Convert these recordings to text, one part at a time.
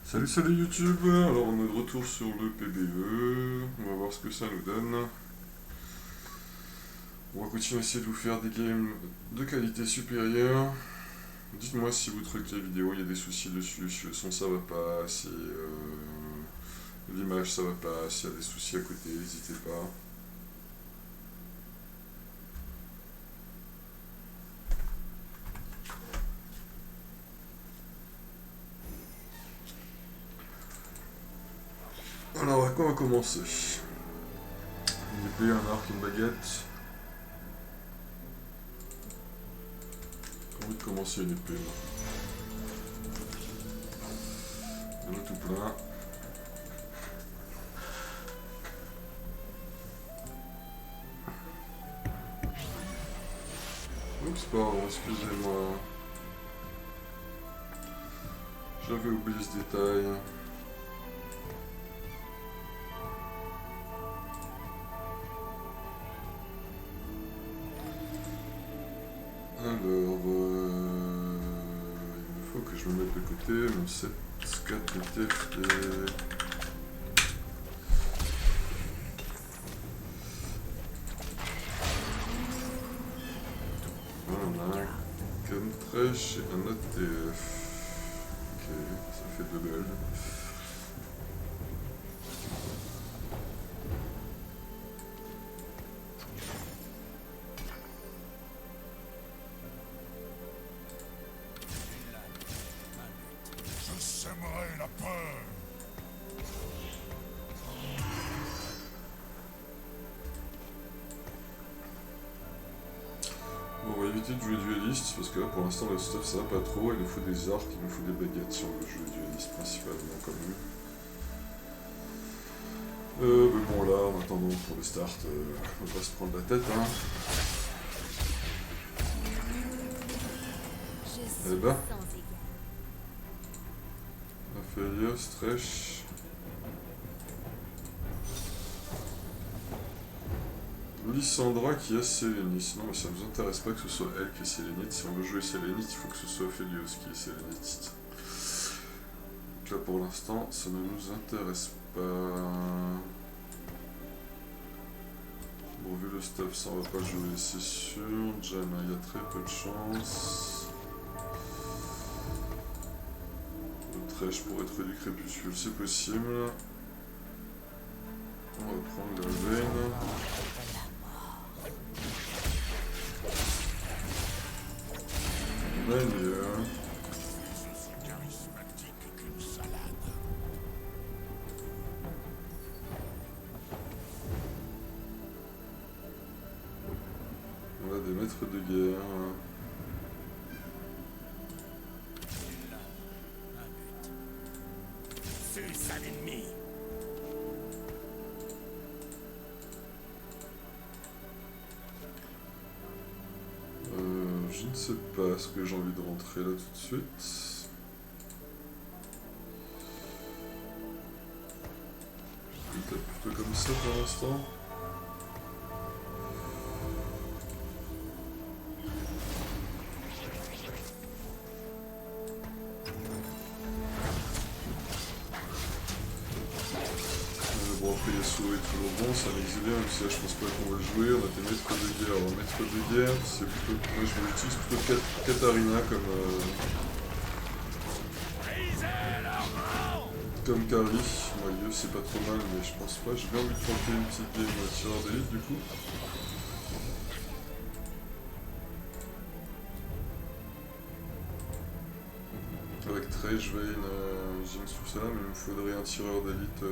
Salut YouTube, alors on est de retour sur le PBE, on va voir ce que ça nous donne. On va continuer à essayer de vous faire des games de qualité supérieure. Dites-moi si vous trouvez que la vidéo, il y a des soucis dessus, si le son ça va pas, si l'image ça va pas, s'il y a des soucis à côté, n'hésitez pas. Alors à quoi on va commencer? Une épée, un arc, une baguette. J'ai envie de commencer une épée. Il y en a tout plein. Oups, pardon, excusez-moi. J'avais oublié ce détail. Alors, il faut que je me mette de côté mon 7-4 de TFT. Voilà, un Camtrech et un ATF. Ok, ça fait deux gold. Je sèmerai la peur. Bon, on va éviter de jouer dueliste parce que là pour l'instant le stuff ça va pas trop. Il nous faut des arcs, il nous faut des baguettes si on veut jouer dueliste principalement comme nous. Mais bon là en attendant pour le start, on va pas se prendre la tête hein. Eh ben, Ophelia, Stretch. Lysandra qui a Sélénis. Non mais ça nous intéresse pas que ce soit elle qui est Sélénite. Si on veut jouer Sélénite, il faut que ce soit Ophélios qui est Sélénite. Donc là pour l'instant, ça ne nous intéresse pas. Bon vu le stuff, ça on va pas jouer, c'est sûr. Janna, il y a très peu de chance. Le Trèche pour être du crépuscule, c'est possible. On va prendre la veine. Mieux. Aussi charismatique qu'une salade. On a des maîtres de guerre. C'est à l'ennemi. Je ne sais pas, est-ce que j'ai envie de rentrer là tout de suite? Peut-être plutôt comme ça pour l'instant. Bon après Yasuo est toujours bon, c'est un exilé, même si là je pense pas qu'on va le jouer, on a des maîtres de guerre. Alors maître de guerre, c'est plutôt. Moi je l'utilise plutôt Katarina comme carry. Moi Dieu c'est pas trop mal mais je pense pas. J'ai bien envie de tenter une petite game tireur d'élite du coup. Avec Trey, Vayne, Jinx, tout ça, mais il me faudrait un tireur d'élite.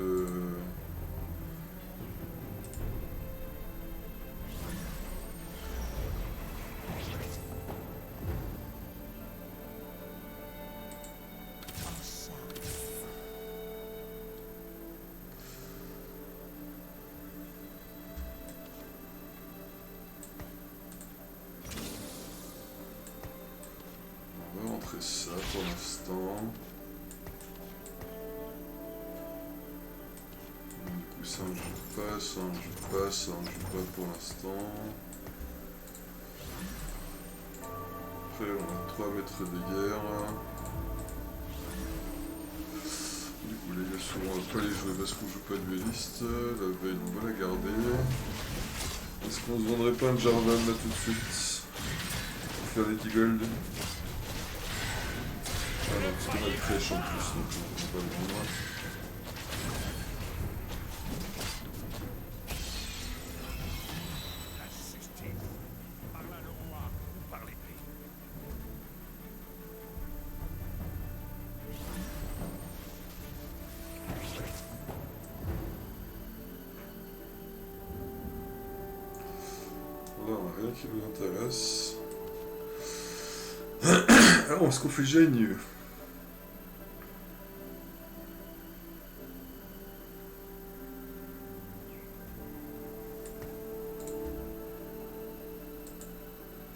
On va rentrer ça pour l'instant. Du coup, ça on joue pas, ça on joue pas, ça on joue pas pour l'instant. Après, on a 3 maîtres de guerre. on va pas les jouer parce qu'on joue pas de dueliste. La veille, on va la garder. Est-ce qu'on se vendrait pas un Jarvan là tout de suite pour faire des petits gold? Ah non, parce qu'on a le crèche en plus, donc on va pas le vendre. La justice. Par la loi ou par l'épée. Là, on a rien qui nous intéresse. Alors, est-ce qu'on fait Gêneux?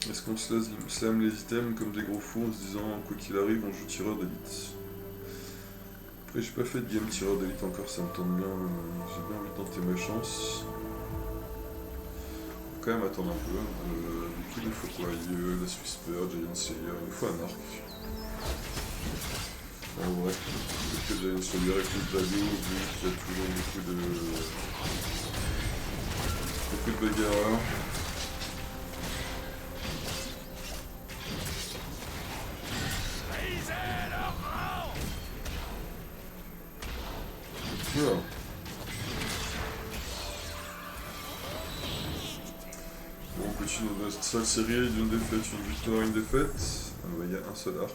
Est-ce qu'on slam les items comme des gros fous en se disant quoi qu'il arrive on joue tireur d'élite? Après j'ai pas fait de game tireur d'élite encore, ça me tente bien, j'ai bien envie de tenter ma chance. Faut quand même attendre un peu. Du coup il nous faut quoi? La Swisper, Giant Slayer, il nous faut un arc. En vrai, peut-être que Giant Slayer est plus value vu qu'il y a toujours beaucoup de bagarreurs. Voilà. Bon, on continue notre seule série d'une défaite, une victoire, une défaite. Il y a un seul arc.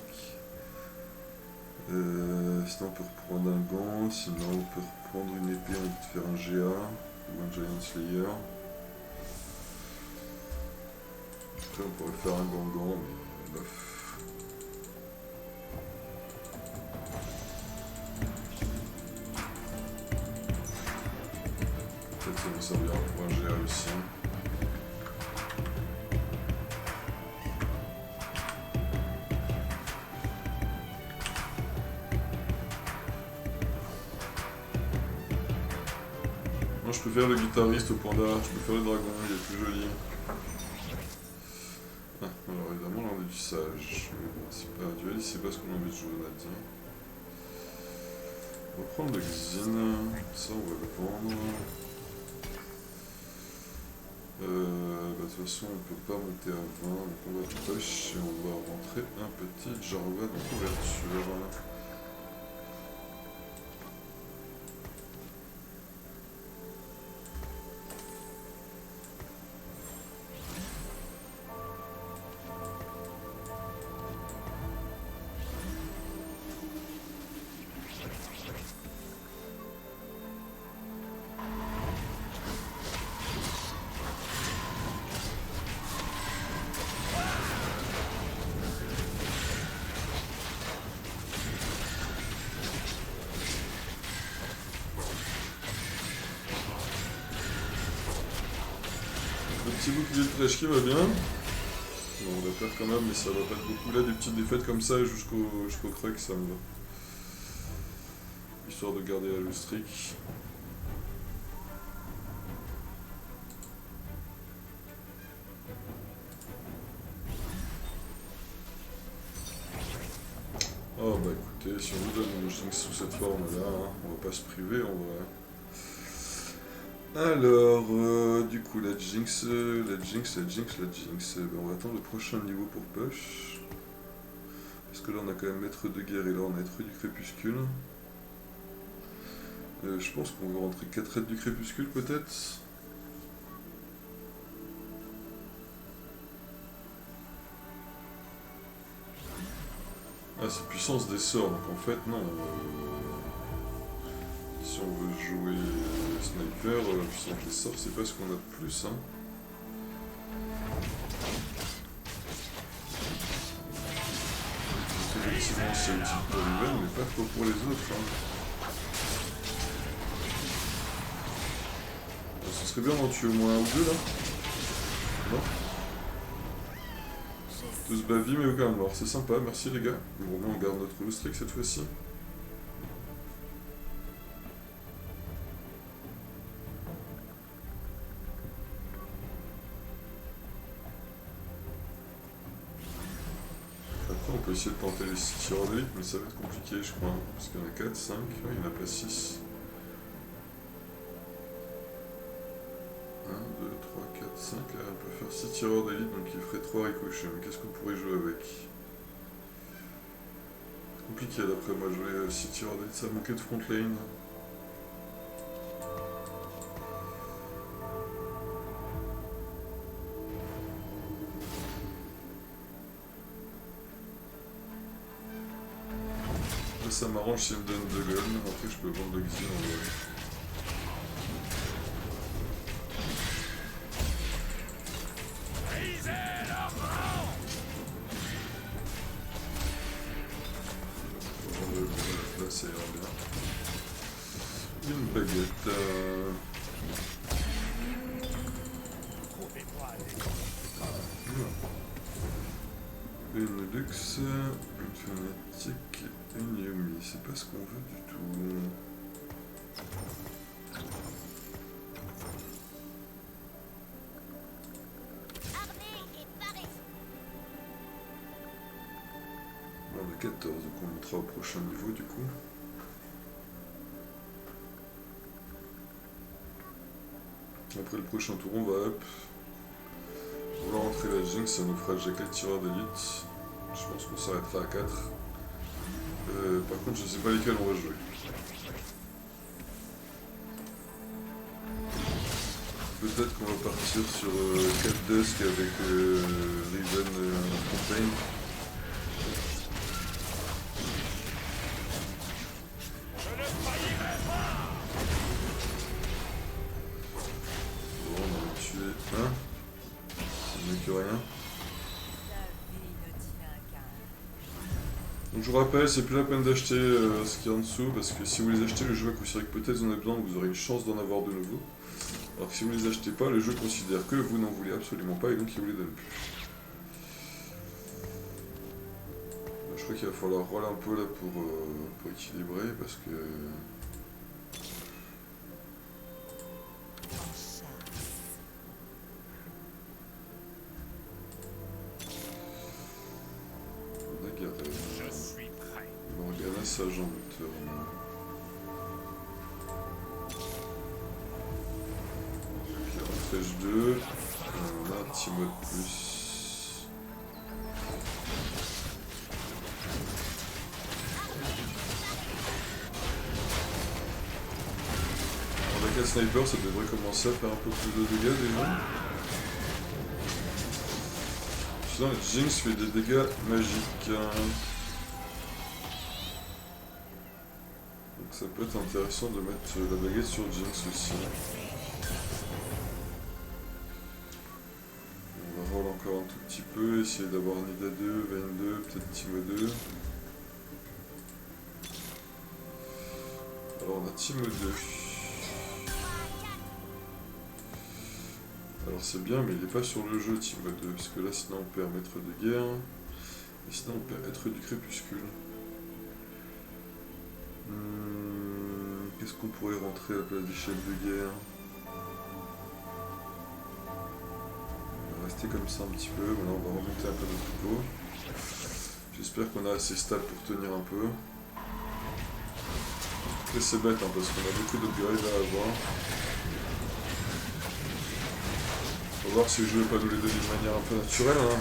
Sinon on peut reprendre un gant, sinon on peut reprendre une épée, on peut faire un GA ou un Giant Slayer. Après on pourrait faire un gant, mais bof. Peut-être ça va servir pour un GA aussi. Moi je préfère le guitariste au panda, je préfère le dragon, il est plus joli. Ah, alors évidemment là on est du sage, mais bon c'est pas un duel, c'est pas ce qu'on a envie de jouer on a dit. On va prendre le Xin, ça on va le vendre. De toute façon on peut pas monter à 20, donc on va push et on va rentrer un petit Jarvan en couverture. Le petit bouclier de flèche qui va bien. Bon, on va faire quand même, mais ça va pas être beaucoup. Là, des petites défaites comme ça jusqu'au crack, ça me va. Histoire de garder la lustrique. Oh bah écoutez, si on nous donne une Jinx sous cette forme-là, hein, on va pas se priver, on va... Alors, du coup, la Jinx, ben, on va attendre le prochain niveau pour push. Parce que là, on a quand même Maître de Guerre et là, on a Être du Crépuscule. Je pense qu'on va rentrer 4 aides du Crépuscule, peut-être. Ah, c'est puissance des sorts, donc en fait, non. Si on veut jouer sniper, puissance des sorts, c'est pas ce qu'on a de plus, hein. Effectivement, c'est utile pour Riven, mais pas trop pour les autres, hein. Ce serait bien d'en tuer au moins un ou deux, là. Non ? Tous bavim mais aucun mort, c'est sympa, merci les gars. Bon, on garde notre lustrique cette fois-ci. Après on peut essayer de tenter les 6 tireurs d'élite, mais ça va être compliqué je crois. Parce qu'il y en a 4, 5, il n'y en a pas 6. 1, 2, 3, 4, 5. Là, on peut faire 6 tireurs d'élite, donc il ferait 3 ricochets. Mais qu'est-ce qu'on pourrait jouer avec? C'est compliqué d'après moi, jouer 6 tireurs d'élite, ça manquait de front lane. Là, ça m'arrange s'il me donne 2 guns. Après, je peux vendre le Xin en vrai. Là, ça ira bien. Une baguette. Une luxe, une fanatique, une Yumi. C'est pas ce qu'on veut du tout. On a 14, donc on montera au prochain niveau du coup. Après le prochain tour, on va up. On va rentrer la Jinx, ça nous fera déjà 4 tireurs d'élite. Je pense qu'on s'arrêtera à 4. Par contre, je sais pas lesquels on va jouer. Peut-être qu'on va partir sur 4 Dusk avec Riven Fontaine. Bon, on en a tué un. C'est mieux que rien. Donc je vous rappelle, c'est plus la peine d'acheter ce qu'il y a en dessous, parce que si vous les achetez, le jeu va considérer que peut-être vous en avez besoin, vous aurez une chance d'en avoir de nouveau. Alors que si vous les achetez pas, le jeu considère que vous n'en voulez absolument pas et donc il vous les donne plus. Je crois qu'il va falloir roller un peu là pour équilibrer, parce que... On a Gareth. Je suis prêt. Morgana, Sage en buteur. Flèche 2, on a un petit mode plus. Avec un sniper, ça devrait commencer à faire un peu plus de dégâts déjà. Sinon, Jinx fait des dégâts magiques. Donc ça peut être intéressant de mettre la baguette sur Jinx aussi. Encore un tout petit peu, essayer d'avoir Nida 2, Vayne 2, peut-être Timo 2. Alors on a Timo 2. Alors c'est bien, mais il n'est pas sur le jeu Timo 2, parce que là sinon on perd Maître de Guerre, et sinon on perd Être du Crépuscule. Qu'est-ce qu'on pourrait rentrer à la place des chefs de guerre? Rester comme ça un petit peu, maintenant on va remonter un peu notre niveau. J'espère qu'on a assez stable pour tenir un peu. Après c'est bête hein, parce qu'on a beaucoup d'upgrades à avoir. On va voir si le jeu ne va pas nous les donner de manière un peu naturelle. Hein.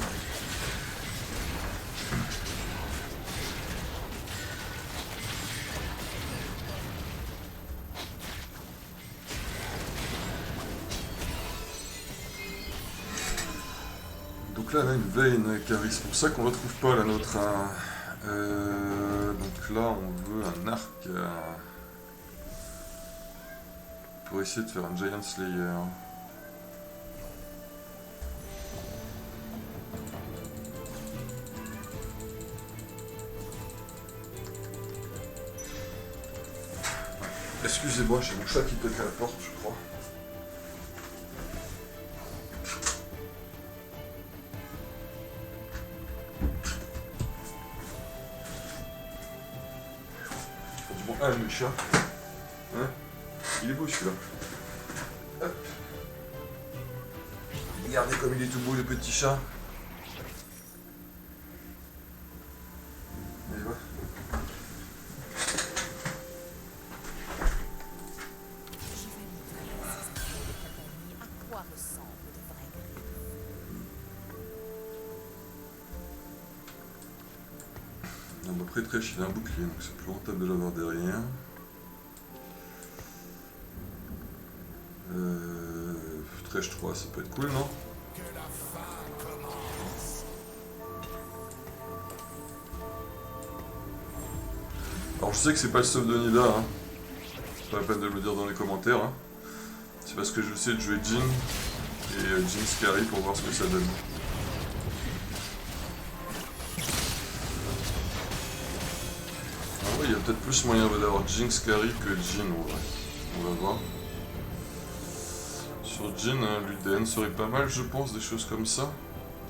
Donc là, on a une Vayne Caris, c'est pour ça qu'on ne retrouve pas la nôtre. Hein. Donc là, on veut un arc pour essayer de faire un Giant Slayer. Excusez-moi, j'ai mon chat qui toque à la porte, je crois. Ah, le chat. Hein? Il est beau celui-là. Hop. Regardez comme il est tout beau le petit chat. Et voilà. Après Thresh il a un bouclier, donc c'est plus rentable de l'avoir derrière. Thresh 3, ça peut être cool, non? Alors je sais que c'est pas le stuff de Nida, hein. C'est pas la peine de me le dire dans les commentaires, hein. C'est parce que je sais de jouer Jhin et Jhin Scary pour voir ce que ça donne. Ah ouais, il y a peut-être plus moyen d'avoir Jhin Scary que Jhin, en vrai. On va voir. Sur Jhin, l'UDN serait pas mal, je pense, des choses comme ça.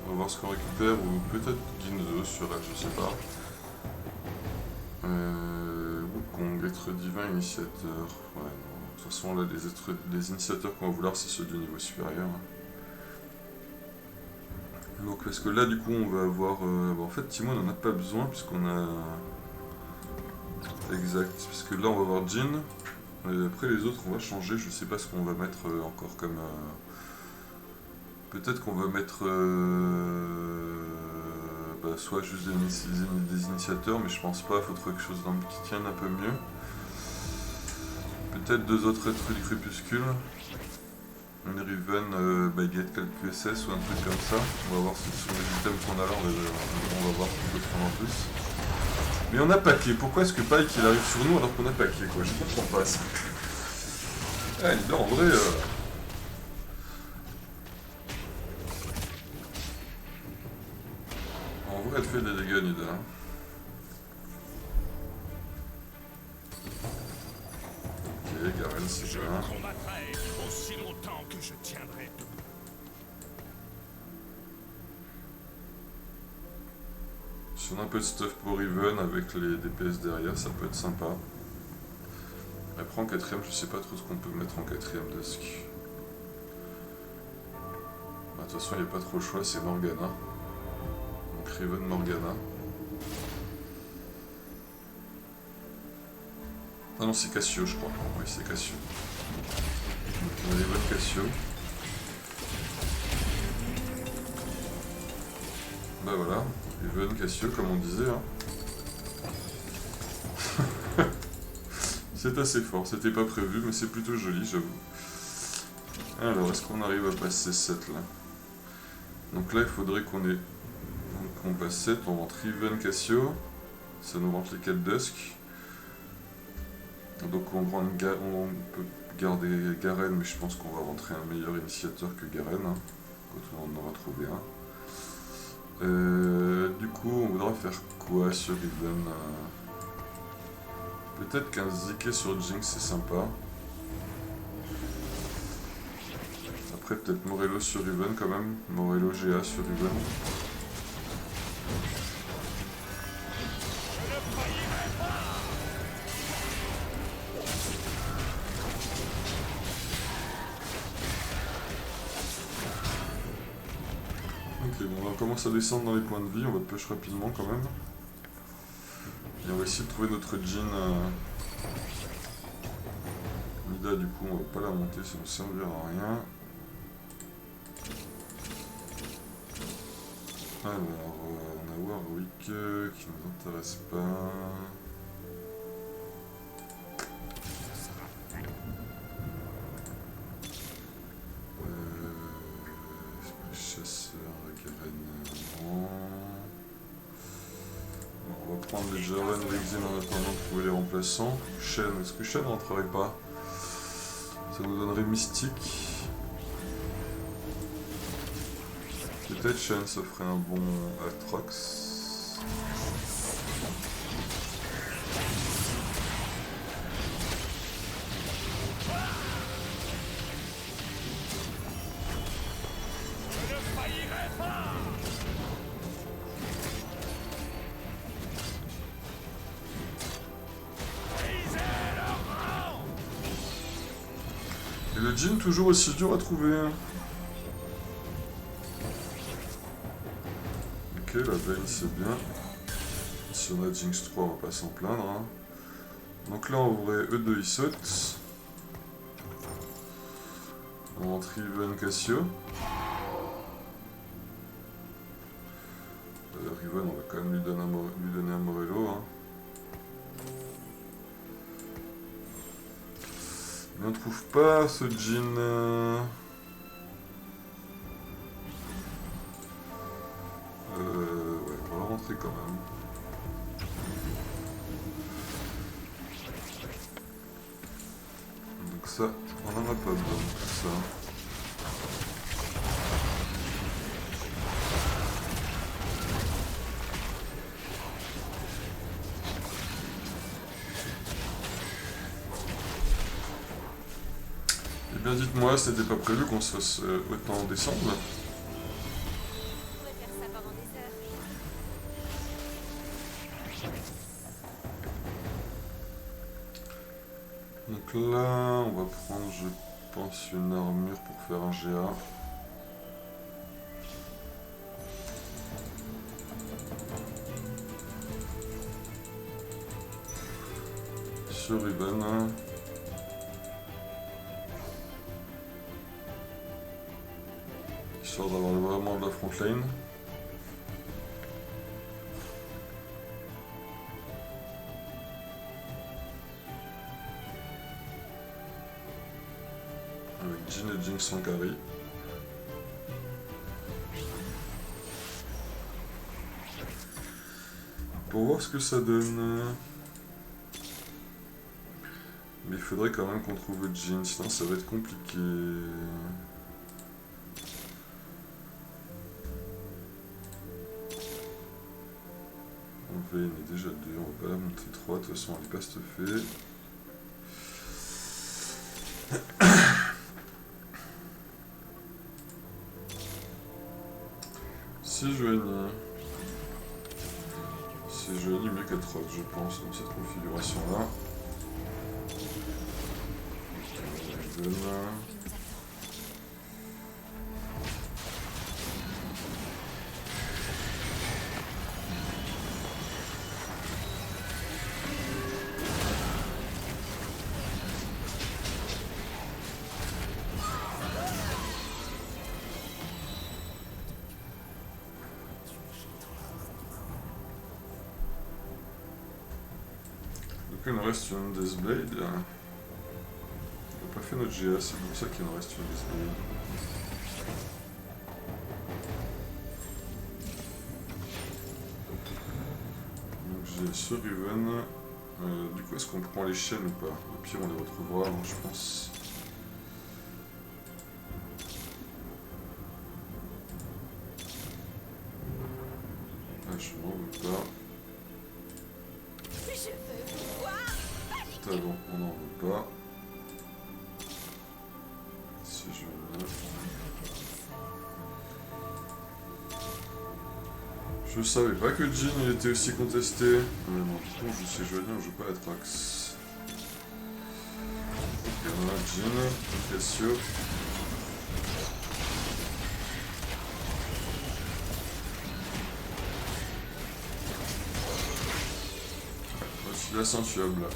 On va voir ce qu'on récupère, ou peut-être Ginzo sur elle, je sais pas. Wukong, être divin, initiateur. Ouais, non. De toute façon, là, les initiateurs qu'on va vouloir, c'est ceux du niveau supérieur. Donc, parce que là, du coup, on va avoir... bon, en fait, Timo, on n'en a pas besoin, puisqu'on a... Exact, puisque là, on va avoir Jhin. Après, les autres, on va changer. Je sais pas ce qu'on va mettre encore comme... Peut-être qu'on va mettre... soit juste des initiateurs, mais je pense pas, il faut trouver quelque chose qui tienne un peu mieux. Peut-être 2 autres êtres du crépuscule. Une Riven, baguette, calcul SS ou un truc comme ça. On va voir si ce sont les items qu'on a là, on va voir ce qu'on peut prendre en plus. Mais on a paquet, pourquoi est-ce que Pike il arrive sur nous alors qu'on a paquet quoi? Je comprends pas ça. Ah, Nida en vrai... En vrai, elle fait des dégâts, Nida. Ok, Garen, c'est Je bien. combattrai aussi longtemps que je tiendrai debout. Si on a un peu de stuff pour Riven avec les DPS derrière, ça peut être sympa. Après en 4ème, je sais pas trop ce qu'on peut mettre en 4ème Dusk. De toute façon, il n'y a pas trop le choix, c'est Morgana. Donc Riven Morgana. Ah non, c'est Cassio, je crois. Oui, c'est Cassio. Donc on a Riven Cassio. Bah voilà, Riven Cassio, comme on disait. Hein. C'est assez fort, c'était pas prévu, mais c'est plutôt joli, j'avoue. Alors, est-ce qu'on arrive à passer 7 là? Donc là, il faudrait qu'on ait... Donc on passe 7, on rentre Riven Cassio. Ça nous rentre les 4 Dusk. Donc on peut garder Garen, mais je pense qu'on va rentrer un meilleur initiateur que Garen. Hein, quand on en aura trouvé un. Du coup, on voudra faire quoi sur Riven? Peut-être qu'un Zeke sur Jinx c'est sympa. Après peut-être Morello sur Riven quand même. Morello GA sur Riven. Ok, bon, on commence à descendre dans les points de vie, on va push rapidement quand même. Et on va essayer de trouver notre Jhin. Nida, du coup, on va pas la monter, ça ne servira à rien. Alors, on a Warwick qui nous intéresse pas. Chasseur, Garen, non. On va prendre les Jaren, Lexin en attendant de trouver les remplaçants. Shen, est-ce que Shen rentrerait pas? Ça nous donnerait Mystique. Peut-être Shen, ça ferait un bon Atrox. Et le Jhin toujours aussi dur à trouver. Hein. Ok, la Vayne c'est bien. Si on a Jinx 3, on va pas s'en plaindre. Hein. Donc là en vrai, E2 ils sautent. On rentre Riven Cassio. Riven, on va quand même lui donner un Morello. Hein. On ne trouve pas ce Jin. Ouais, on va le rentrer quand même. Donc ça, on en a pas besoin de tout ça. Eh bien dites-moi, c'était pas prévu qu'on se fasse autant descendre? On pourrait faire ça pendant des heures. Donc là, on va prendre, je pense, une armure pour faire un GA. Sur Riven. Histoire d'avoir vraiment de la frontline. Avec Jin et Jinx en carry. Pour voir ce que ça donne. Mais il faudrait quand même qu'on trouve Jin, sinon ça va être compliqué. Vayne est déjà 2, on va pas la monter 3, de toute façon elle est pas stuffée. Si Joanie mieux qu'être rock, je pense, dans cette configuration là. Donc il nous reste une Deathblade. On n'a pas fait notre GA, c'est pour ça qu'il nous reste une Deathblade. Donc j'ai ce Riven. Du coup, est-ce qu'on prend les chaînes ou pas? Au pire, on les retrouvera, hein, je pense. Ah, je m'en veux pas. Je veux vous voir. Talon, on n'en veut pas. Si je veux. Je savais pas que Jin il était aussi contesté. Mais non, du coup, je sais Joanie, on joue pas à Trax. Ok, on a Jin, Cassio. Voici la sensuable là.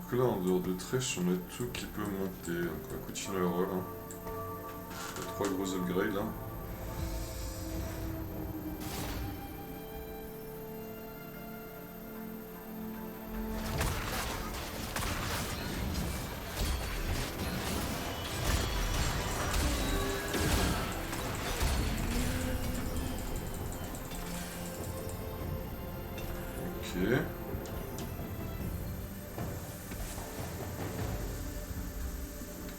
Donc là, en dehors de Thresh, on a tout qui peut monter. Donc on va continuer le rôle. Hein. Il y a 3 gros upgrades là. Ok.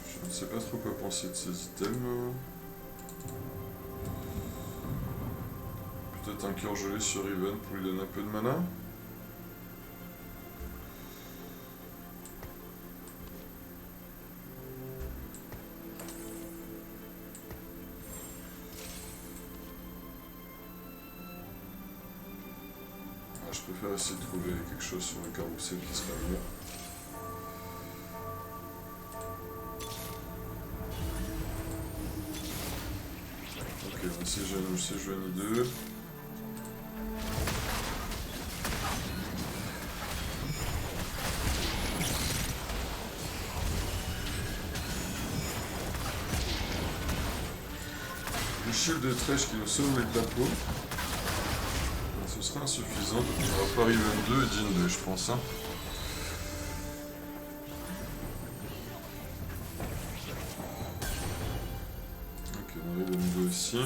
Je ne sais pas trop quoi penser de ces items. Peut-être un cœur gelé sur Riven pour lui donner un peu de mana. Je préfère essayer de trouver quelque chose sur le carrousel qui serait mieux. C'est Joanie 2. Le shield de Trèche qui nous sauve les tapos. Ce sera insuffisant, donc on va pas Riven 2 et Jin 2 je pense. Hein. Ok, on a Riven 2 aussi.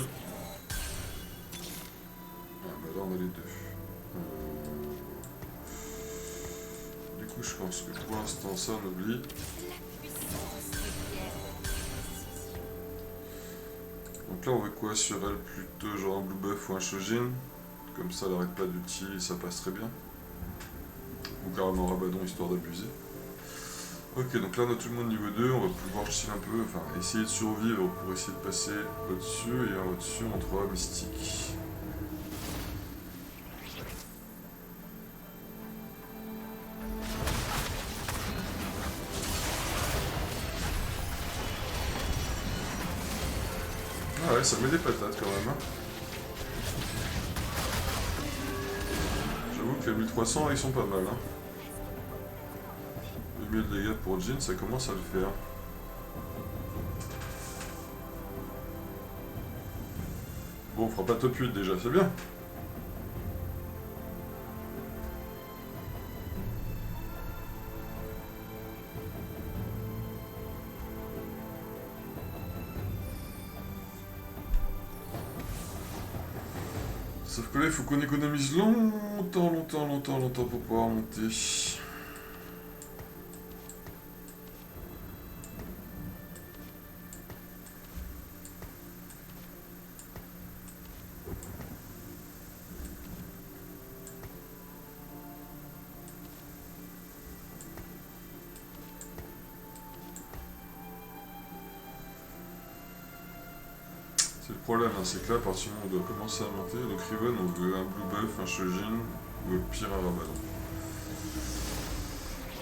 Ah bah là on a les deux. Du coup je pense que pour l'instant ça on oublie. Donc là on veut quoi sur elle, plutôt genre un blue buff ou un Shojin. Comme ça elle arrête pas d'ulti et ça passe très bien. Ou carrément Rabadon histoire d'abuser. Ok, donc là on a tout le monde niveau 2, on va pouvoir chill un peu, enfin essayer de survivre pour essayer de passer au-dessus, et au-dessus on trouvera Mystique. Ah ouais, ça met des patates quand même. Hein. J'avoue que les 1300 ils sont pas mal. Hein. 8000 dégâts pour Jin, ça commence à le faire. Bon, on fera pas top 8 déjà, c'est bien. Sauf que là, il faut qu'on économise longtemps pour pouvoir monter. C'est le problème, hein, c'est que là, à partir du moment où on doit commencer à monter, donc Riven, on veut un blue buff, un Shojin, ou au pire un Rabadon.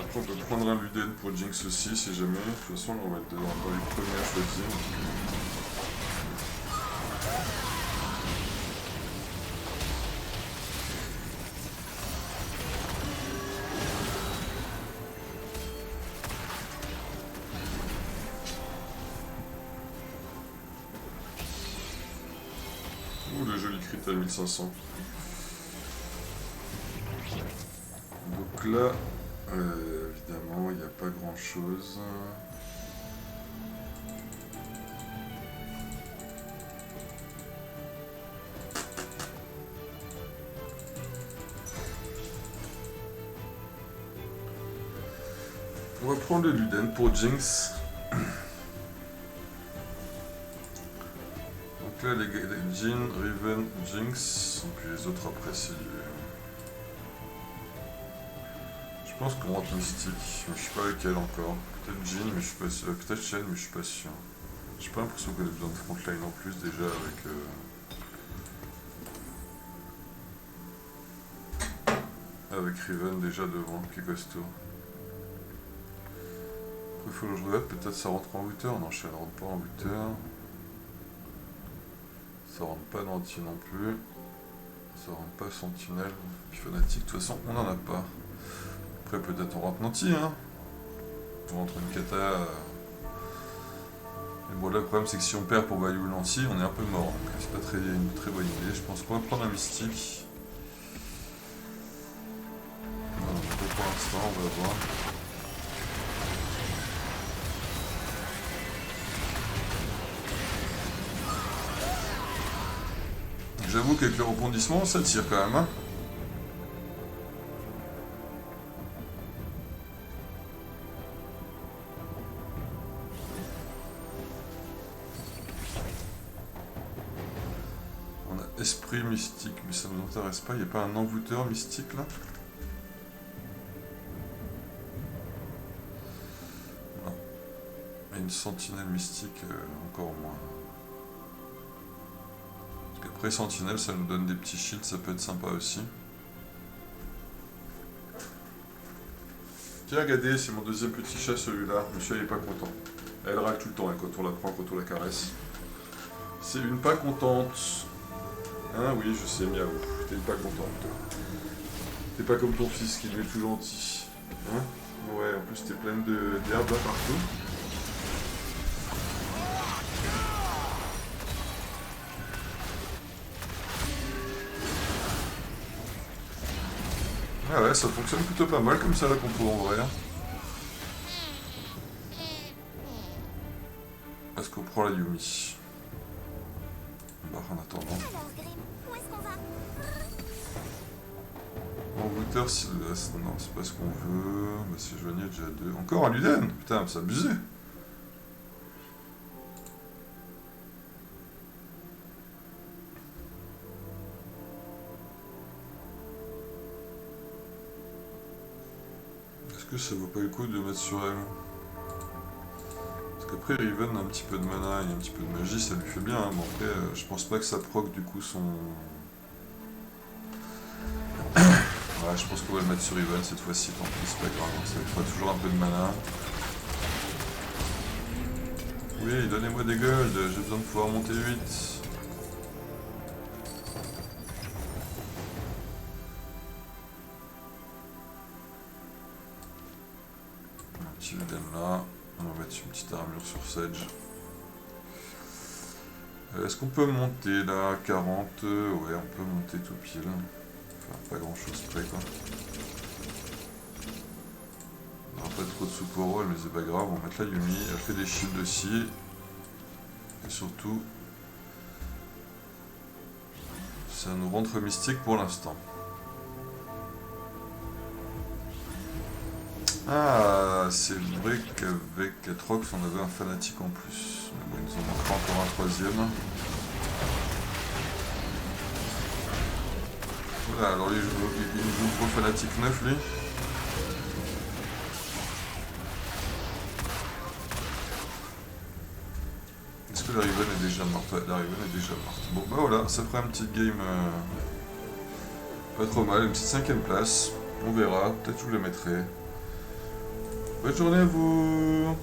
Après, on peut prendre un Luden pour Jinx aussi, si jamais. De toute façon, on va être dans les premiers à choisir. Ouh, le joli crit à 1500. Donc là, évidemment, il n'y a pas grand chose. On va prendre le Luden pour Jinx. Donc là, les Jin, Riven, Jinx, et puis les autres après, c'est... Je pense qu'on rentre Mystique, mais je suis pas avec elle encore. Peut-être Jin, mais je suis pas sûr. Peut-être Shen, mais je suis pas sûr. J'ai pas l'impression qu'on ait besoin de frontline en plus déjà avec Riven déjà devant, qui est costaud. Après il faut que je regarde, peut-être ça rentre en Wither. Non, Shen rentre pas en Wither. Ça rentre pas dans Anti non plus. Ça rentre pas Sentinelle. Puis Fanatique, de toute façon on en a pas. Après peut-être on rentre Nanti, hein. On rentre une Kata. Mais bon là le problème c'est que si on perd pour Bayou Nanti, on est un peu mort. Donc c'est pas une très bonne idée. Je pense qu'on va prendre un Mystique. Non, pour l'instant on va voir. J'avoue qu'avec le rebondissement ça tire quand même. Hein. Esprit mystique, mais ça ne nous intéresse pas. Il n'y a pas un envoûteur mystique là? Non. Et une sentinelle mystique, encore moins. Parce qu'après sentinelle, ça nous donne des petits shields, ça peut être sympa aussi. Tiens, regardez, c'est mon deuxième petit chat celui-là. Monsieur, il est pas content. Elle râle tout le temps hein, quand on la prend, quand on la caresse. C'est une pas contente. Hein, oui, je sais, miaou. T'es une pas contente. T'es pas comme ton fils qui lui est tout gentil. Hein? Ouais, en plus t'es pleine d'herbes là partout. Ah ouais, ça fonctionne plutôt pas mal comme ça la compo en vrai. Est-ce qu'on prend la Yumi? Bah en attendant. Alors, Grim, où est-ce qu'on va? Envoûteur Sylvestre, non c'est pas ce qu'on veut. Bah c'est Joigny déjà 2. Encore un Luden? Putain, c'est abusé. Est-ce que ça vaut pas le coup de mettre sur elle? Parce qu'après Riven a un petit peu de mana et un petit peu de magie, ça lui fait bien. Hein. Bon après, je pense pas que ça proc du coup son... Ouais, je pense qu'on va le mettre sur Riven cette fois-ci, tant pis, c'est pas grave, ça lui fera toujours un peu de mana. Oui, donnez-moi des golds, j'ai besoin de pouvoir monter 8. Un petit Luden là, on va mettre une petite armure sur Sedge. Est-ce qu'on peut monter là 40? Ouais, on peut monter tout pile. Enfin, pas grand chose près quoi. On n'aura pas trop de soupe au rôle, mais c'est pas grave, on va mettre la Yumi, elle fait des shields aussi. Et surtout, ça nous rentre mystique pour l'instant. Ah, c'est vrai qu'avec Atrox on avait un fanatique en plus. Mais bon, il nous en manquera encore un troisième. Voilà, alors lui, il nous joue le gros fanatique 9 lui. Est-ce que la Riven est déjà morte? Ouais, la Riven est déjà morte. Bon bah voilà, ça fera un petit game pas trop mal, une petite 5ème place. On verra, peut-être je vous la mettrai. Bonne journée à vous!